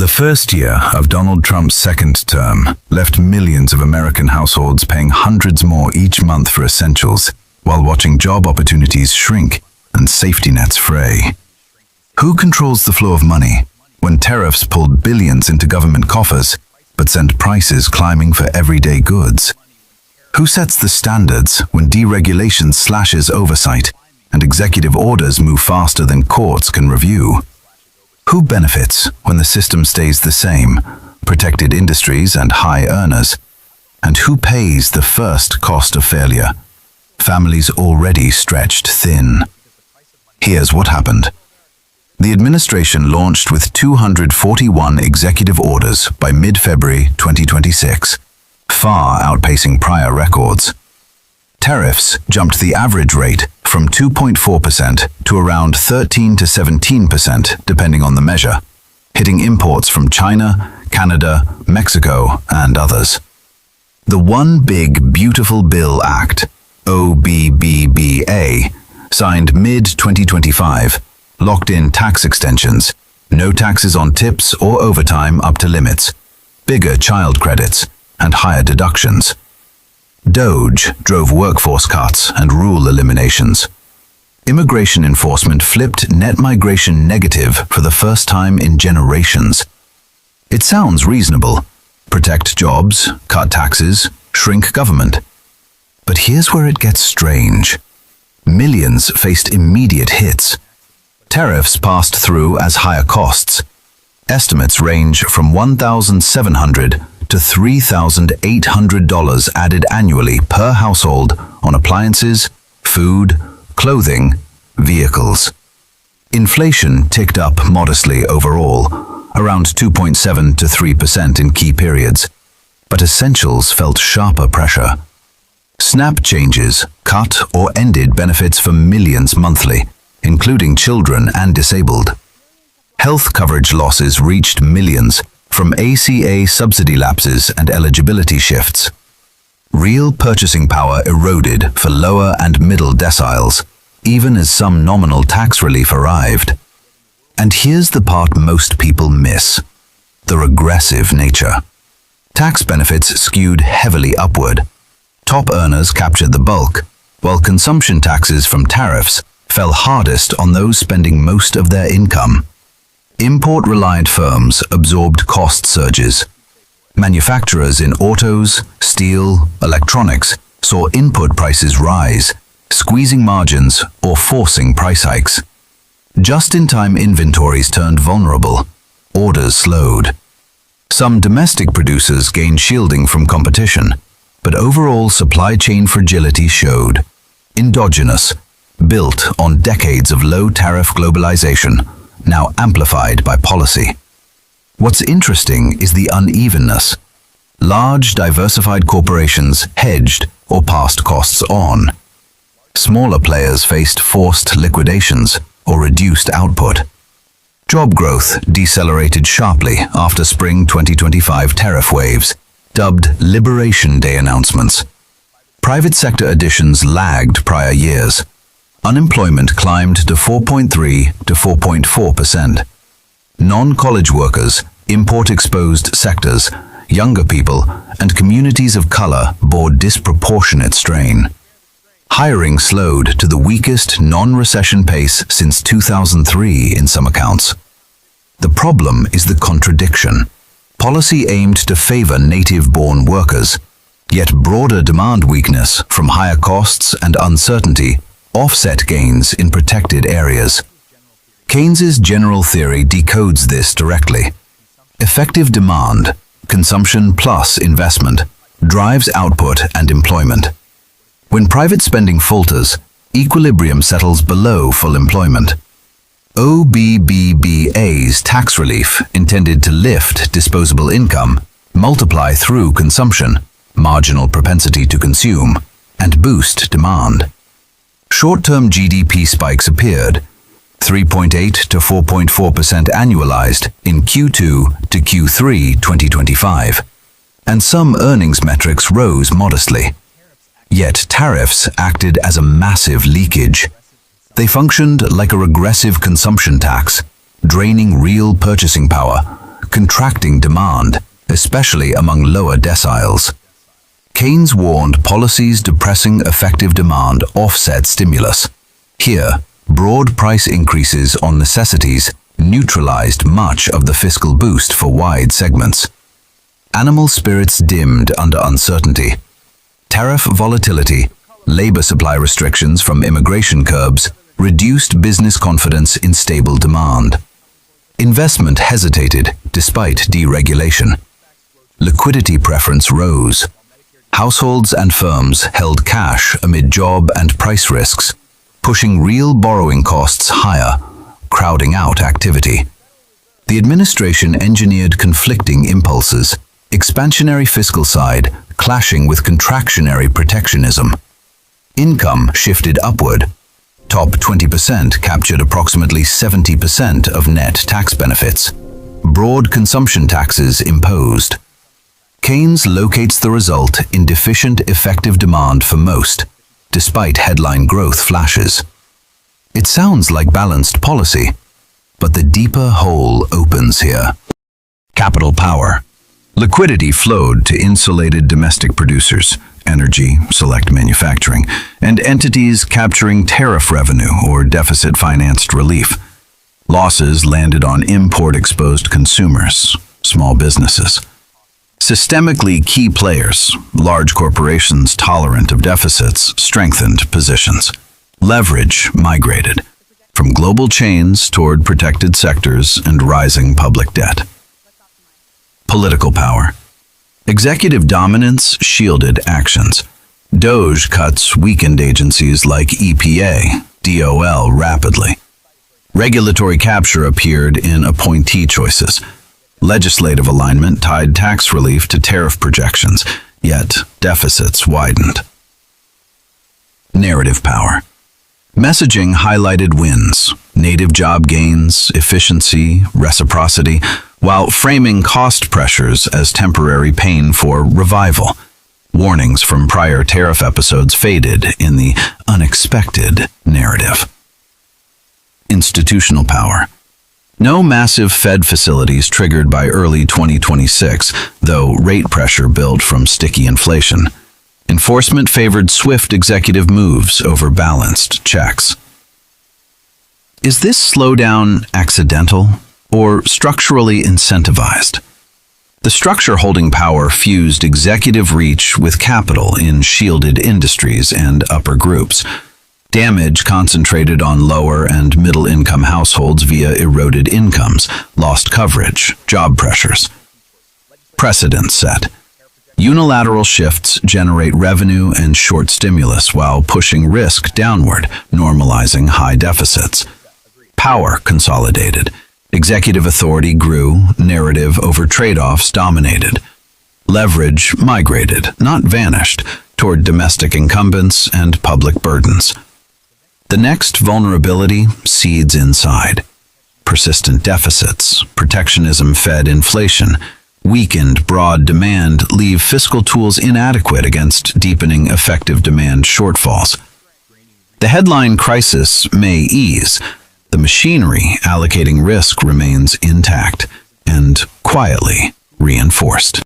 The first year of Donald Trump's second term left millions of American households paying hundreds more each month for essentials, while watching job opportunities shrink and safety nets fray. Who controls the flow of money when tariffs pulled billions into government coffers but sent prices climbing for everyday goods? Who sets the standards when deregulation slashes oversight and executive orders move faster than courts can review? Who benefits when the system stays the same, protected industries and high earners? And who pays the first cost of failure? Families already stretched thin. Here's what happened. The administration launched with 241 executive orders by mid-February 2026, far outpacing prior records. Tariffs jumped the average rate from 2.4% to around 13 to 17%, depending on the measure, hitting imports from China, Canada, Mexico, and others. The One Big Beautiful Bill Act, OBBBA, signed mid-2025, locked in tax extensions, no taxes on tips or overtime up to limits, bigger child credits, and higher deductions. DOGE drove workforce cuts and rule eliminations. Immigration enforcement flipped net migration negative for the first time in generations. It sounds reasonable. Protect jobs, cut taxes, shrink government. But here's where it gets strange. Millions faced immediate hits. Tariffs passed through as higher costs. Estimates range from $1,700 to $3,800 added annually per household on appliances, food, clothing, vehicles. Inflation ticked up modestly overall, around 2.7 to 3% in key periods, but essentials felt sharper pressure. SNAP changes cut or ended benefits for millions monthly, including children and disabled. Health coverage losses reached millions from ACA subsidy lapses and eligibility shifts. Real purchasing power eroded for lower and middle deciles, even as some nominal tax relief arrived. And here's the part most people miss: the regressive nature. Tax benefits skewed heavily upward. Top earners captured the bulk, while consumption taxes from tariffs fell hardest on those spending most of their income. Import-reliant firms absorbed cost surges. Manufacturers in autos, steel, electronics saw input prices rise, squeezing margins or forcing price hikes. Just-in-time inventories turned vulnerable. Orders slowed. Some domestic producers gained shielding from competition, but overall supply chain fragility showed. Endogenous, built on decades of low-tariff globalization, now amplified by policy. What's interesting is the unevenness. Large, diversified corporations hedged or passed costs on. Smaller players faced forced liquidations or reduced output. Job growth decelerated sharply after spring 2025 tariff waves, dubbed Liberation Day announcements. Private sector additions lagged prior years. Unemployment climbed to 4.3 to 4.4%. Non-college workers, import-exposed sectors, younger people, and communities of color bore disproportionate strain. Hiring slowed to the weakest non-recession pace since 2003 in some accounts. The problem is the contradiction. Policy aimed to favor native-born workers, yet broader demand weakness from higher costs and uncertainty offset gains in protected areas. Keynes's general theory decodes this directly. Effective demand, consumption plus investment, drives output and employment. When private spending falters, equilibrium settles below full employment. OBBBA's tax relief, intended to lift disposable income, multiply through consumption, marginal propensity to consume, and boost demand. Short-term GDP spikes appeared, 3.8 to 4.4% annualized in Q2 to Q3 2025, and some earnings metrics rose modestly. Yet tariffs acted as a massive leakage. They functioned like a regressive consumption tax, draining real purchasing power, contracting demand, especially among lower deciles. Keynes warned policies depressing effective demand offset stimulus. Here, broad price increases on necessities neutralized much of the fiscal boost for wide segments. Animal spirits dimmed under uncertainty. Tariff volatility, labor supply restrictions from immigration curbs, reduced business confidence in stable demand. Investment hesitated despite deregulation. Liquidity preference rose. Households and firms held cash amid job and price risks, pushing real borrowing costs higher, crowding out activity. The administration engineered conflicting impulses, expansionary fiscal side clashing with contractionary protectionism. Income shifted upward. Top 20% captured approximately 70% of net tax benefits. Broad consumption taxes imposed. Keynes locates the result in deficient effective demand for most, despite headline growth flashes. It sounds like balanced policy, but the deeper hole opens here. Capital power. Liquidity flowed to insulated domestic producers, energy, select manufacturing, and entities capturing tariff revenue or deficit-financed relief. Losses landed on import-exposed consumers, small businesses. Systemically key players, large corporations tolerant of deficits, strengthened positions. Leverage migrated from global chains toward protected sectors and rising public debt. Political power. Executive dominance shielded actions. DOGE cuts weakened agencies like EPA, DOL rapidly. Regulatory capture appeared in appointee choices. Legislative alignment tied tax relief to tariff projections, yet deficits widened. Narrative power. Messaging highlighted wins, native job gains, efficiency, reciprocity, while framing cost pressures as temporary pain for revival. Warnings from prior tariff episodes faded in the unexpected narrative. Institutional power. No massive Fed facilities triggered by early 2026, though rate pressure built from sticky inflation. Enforcement favored swift executive moves over balanced checks. Is this slowdown accidental or structurally incentivized? The structure holding power fused executive reach with capital in shielded industries and upper groups. Damage concentrated on lower and middle-income households via eroded incomes, lost coverage, job pressures. Precedent set. Unilateral shifts generate revenue and short stimulus while pushing risk downward, normalizing high deficits. Power consolidated. Executive authority grew, narrative over trade-offs dominated. Leverage migrated, not vanished, toward domestic incumbents and public burdens. The next vulnerability seeds inside. Persistent deficits, protectionism fed inflation, weakened broad demand leave fiscal tools inadequate against deepening effective demand shortfalls. The headline crisis may ease. The machinery allocating risk remains intact and quietly reinforced.